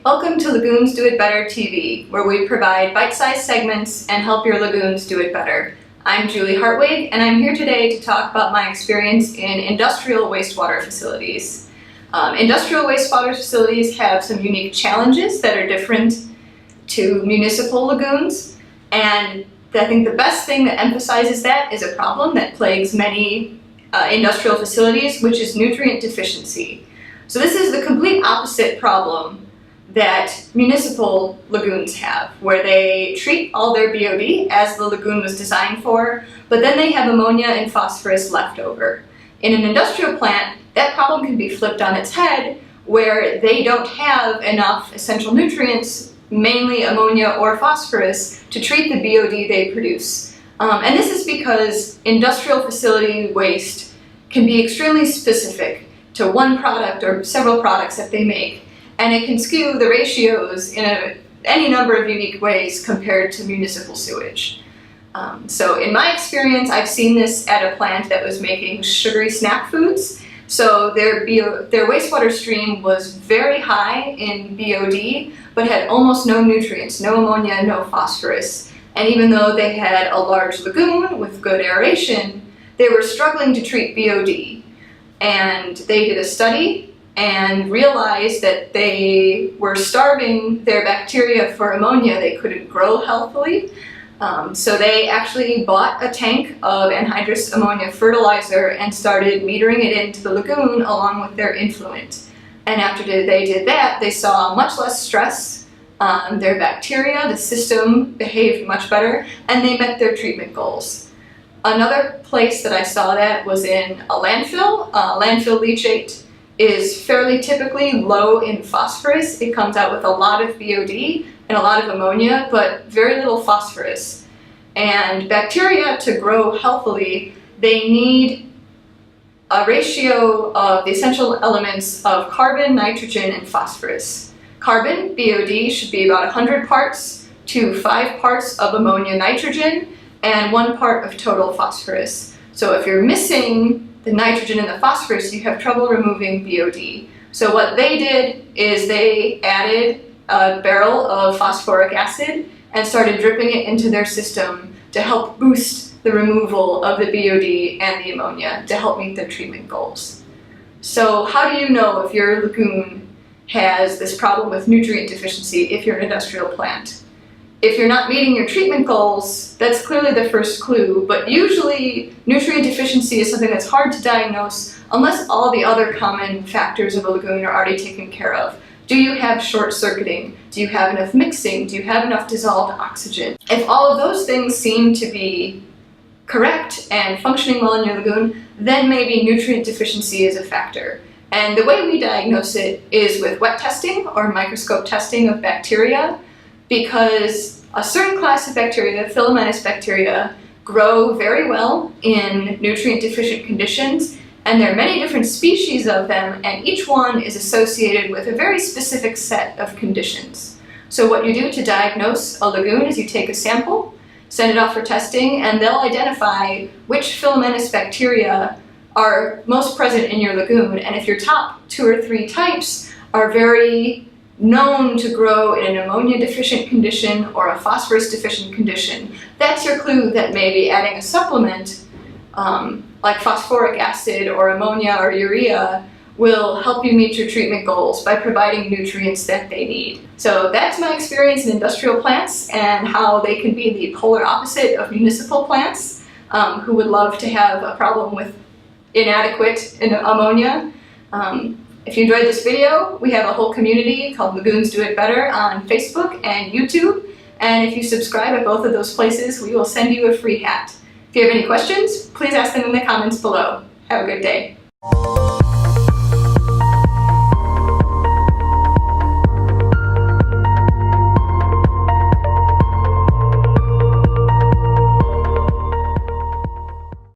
Welcome to Lagoons Do It Better TV, where we provide bite-sized segments and help your lagoons do it better. I'm Julie Hartwig, and I'm here today to talk about my experience in industrial wastewater facilities. Industrial wastewater facilities have some unique challenges that are different to municipal lagoons, and I think the best thing that emphasizes that is a problem that plagues many industrial facilities, which is nutrient deficiency. So this is the complete opposite problem that municipal lagoons have, where they treat all their BOD as the lagoon was designed for, but then they have ammonia and phosphorus left over. In an industrial plant, that problem can be flipped on its head, where they don't have enough essential nutrients, mainly ammonia or phosphorus, to treat the BOD they produce. And this is because industrial facility waste can be extremely specific to one product or several products that they make, and it can skew the ratios in any number of unique ways compared to municipal sewage. So in my experience, I've seen this at a plant that was making sugary snack foods. So their wastewater stream was very high in BOD, but had almost no nutrients, no ammonia, no phosphorus. And even though they had a large lagoon with good aeration, they were struggling to treat BOD. And they did a study and realized that they were starving their bacteria for ammonia. They couldn't grow healthily. So they actually bought a tank of anhydrous ammonia fertilizer and started metering it into the lagoon along with their influent. And after they did that, they saw much less stress on their bacteria, the system behaved much better, and they met their treatment goals. Another place that I saw that was in a landfill. Landfill leachate is fairly typically low in phosphorus. It comes out with a lot of BOD and a lot of ammonia, but very little phosphorus. And bacteria, to grow healthily, they need a ratio of the essential elements of carbon, nitrogen, and phosphorus. Carbon, BOD, should be about 100 parts to 5 parts of ammonia, nitrogen, and 1 part of total phosphorus. So if you're missing the nitrogen and the phosphorus, you have trouble removing BOD. So what they did is they added a barrel of phosphoric acid and started dripping it into their system to help boost the removal of the BOD and the ammonia to help meet their treatment goals. So how do you know if your lagoon has this problem with nutrient deficiency if you're an industrial plant? If you're not meeting your treatment goals, that's clearly the first clue, but usually nutrient deficiency is something that's hard to diagnose unless all the other common factors of a lagoon are already taken care of. Do you have short-circuiting? Do you have enough mixing? Do you have enough dissolved oxygen? If all of those things seem to be correct and functioning well in your lagoon, then maybe nutrient deficiency is a factor. And the way we diagnose it is with wet testing or microscope testing of bacteria, because a certain class of bacteria, filamentous bacteria, grow very well in nutrient-deficient conditions, and there are many different species of them, and each one is associated with a very specific set of conditions. So what you do to diagnose a lagoon is you take a sample, send it off for testing, and they'll identify which filamentous bacteria are most present in your lagoon, and if your top 2 or 3 types are very known to grow in an ammonia-deficient condition or a phosphorus-deficient condition, that's your clue that maybe adding a supplement like phosphoric acid or ammonia or urea will help you meet your treatment goals by providing nutrients that they need. So that's my experience in industrial plants and how they can be the polar opposite of municipal plants who would love to have a problem with inadequate ammonia. If you enjoyed this video, we have a whole community called Lagoons Do It Better on Facebook and YouTube. And if you subscribe at both of those places, we will send you a free hat. If you have any questions, please ask them in the comments below. Have a good day.